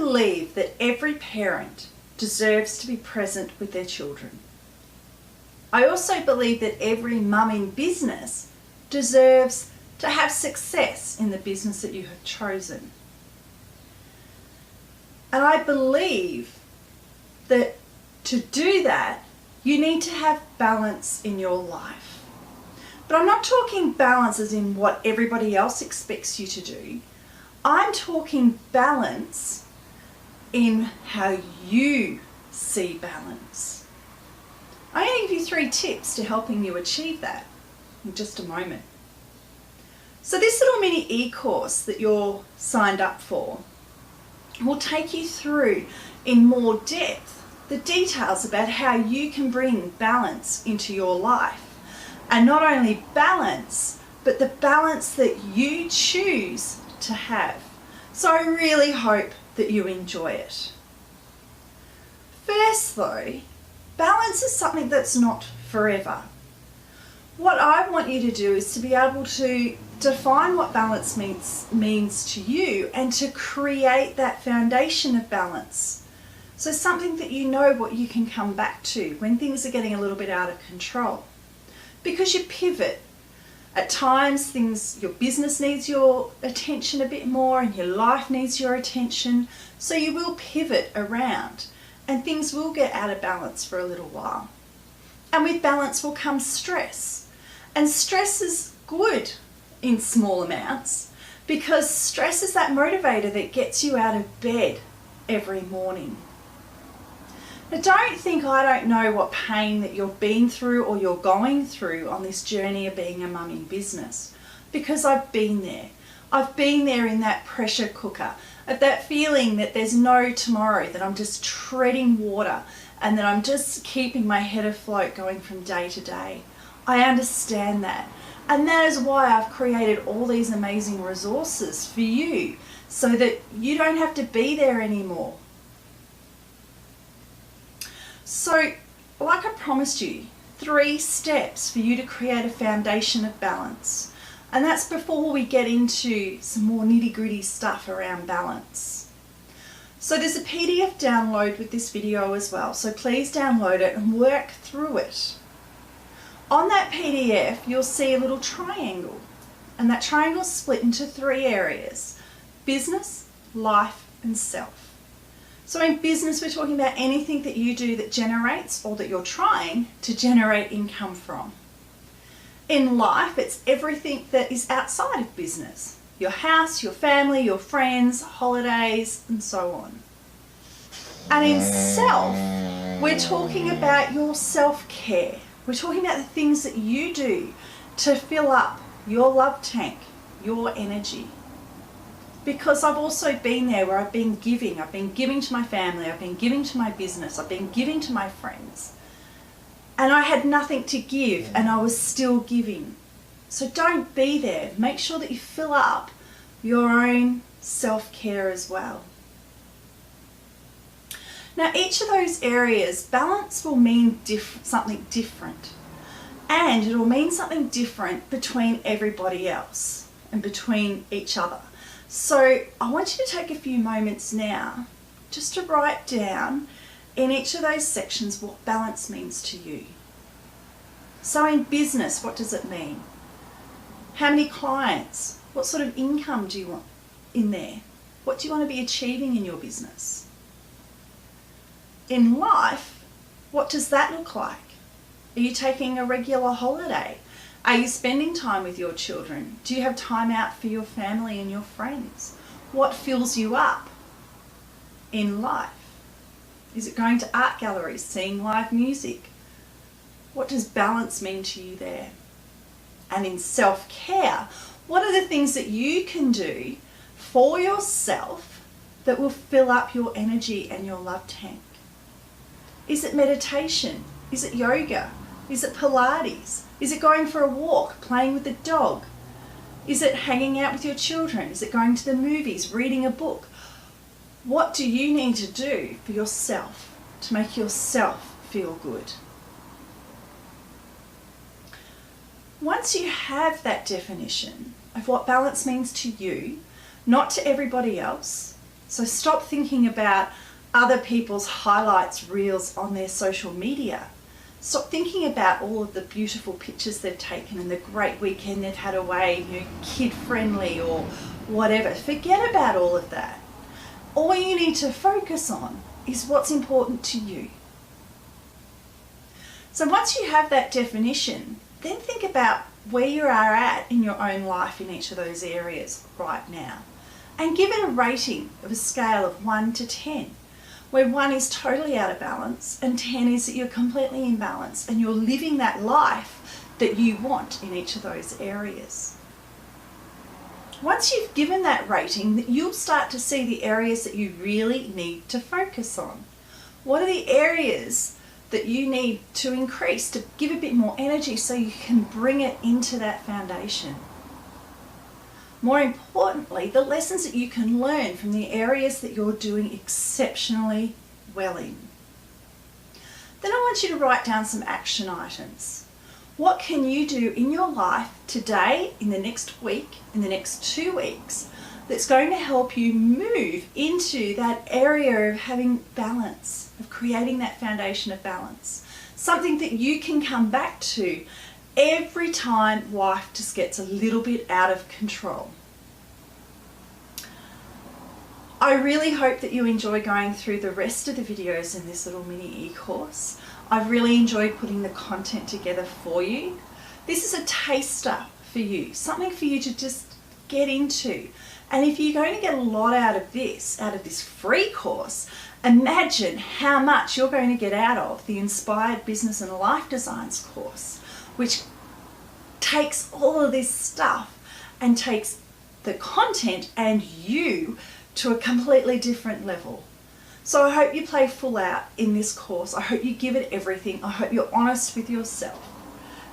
believe that every parent deserves to be present with their children. I also believe that every mum in business deserves to have success in the business that you have chosen. And I believe that to do that, you need to have balance in your life. But I'm not talking balance as in what everybody else expects you to do. I'm talking balance in how you see balance. I'm going to give you 3 tips to helping you achieve that in just a moment. So this little mini e-course that you're signed up for will take you through in more depth the details about how you can bring balance into your life. And not only balance, but the balance that you choose to have. So I really hope that you enjoy it. First though, balance is something that's not forever. What I want you to do is to be able to define what balance means to you and to create that foundation of balance. So something that you know what you can come back to when things are getting a little bit out of control. Because you pivot. At times your business needs your attention a bit more and your life needs your attention. So you will pivot around and things will get out of balance for a little while. And with balance will come stress. And stress is good in small amounts because stress is that motivator that gets you out of bed every morning. Now don't think I don't know what pain that you've been through or you're going through on this journey of being a mum in business, because I've been there. I've been there in that pressure cooker, of that feeling that there's no tomorrow, that I'm just treading water and that I'm just keeping my head afloat going from day to day. I understand that. And that is why I've created all these amazing resources for you so that you don't have to be there anymore. So, like I promised you, 3 steps for you to create a foundation of balance. And that's before we get into some more nitty-gritty stuff around balance. So there's a PDF download with this video as well, so please download it and work through it. On that PDF, you'll see a little triangle, and that triangle is split into 3 areas: business, life, and self. So in business, we're talking about anything that you do that generates or that you're trying to generate income from. In life, it's everything that is outside of business: your house, your family, your friends, holidays, and so on. And in self, we're talking about your self-care. We're talking about the things that you do to fill up your love tank, your energy. Because I've also been there where I've been giving to my family, I've been giving to my business, I've been giving to my friends. And I had nothing to give and I was still giving. So don't be there. Make sure that you fill up your own self-care as well. Now each of those areas, balance will mean something different. And it will mean something different between everybody else and between each other. So I want you to take a few moments now just to write down in each of those sections what balance means to you. So in business, what does it mean? How many clients? What sort of income do you want in there? What do you want to be achieving in your business? In life, what does that look like? Are you taking a regular holiday? Are you spending time with your children? Do you have time out for your family and your friends? What fills you up in life? Is it going to art galleries, seeing live music? What does balance mean to you there? And in self-care, what are the things that you can do for yourself that will fill up your energy and your love tank? Is it meditation? Is it yoga? Is it Pilates? Is it going for a walk, playing with the dog? Is it hanging out with your children? Is it going to the movies, reading a book? What do you need to do for yourself to make yourself feel good? Once you have that definition of what balance means to you, not to everybody else, So stop thinking about other people's highlights reels on their social media. Stop thinking about all of the beautiful pictures they've taken and the great weekend they've had away, kid-friendly or whatever. Forget about all of that. All you need to focus on is what's important to you. So once you have that definition, then think about where you are at in your own life in each of those areas right now. And give it a rating of a scale of 1 to 10, where 1 is totally out of balance and 10 is that you're completely in balance and you're living that life that you want in each of those areas. Once you've given that rating, you'll start to see the areas that you really need to focus on. What are the areas that you need to increase to give a bit more energy so you can bring it into that foundation? More importantly, the lessons that you can learn from the areas that you're doing exceptionally well in. Then I want you to write down some action items. What can you do in your life today, in the next week, in the next 2 weeks, that's going to help you move into that area of having balance, of creating that foundation of balance? Something that you can come back to every time life just gets a little bit out of control. I really hope that you enjoy going through the rest of the videos in this little mini e-course. I've really enjoyed putting the content together for you. This is a taster for you, something for you to just get into. And if you're going to get a lot out of this free course, imagine how much you're going to get out of the Inspired Business and Life Designs course, which takes all of this stuff and takes the content and you to a completely different level. So I hope you play full out in this course. I hope you give it everything. I hope you're honest with yourself.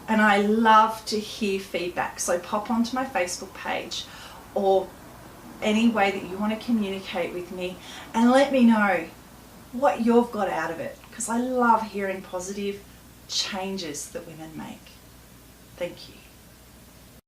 And I love to hear feedback. So pop onto my Facebook page or any way that you want to communicate with me and let me know what you've got out of it, because I love hearing positive changes that women make. Thank you.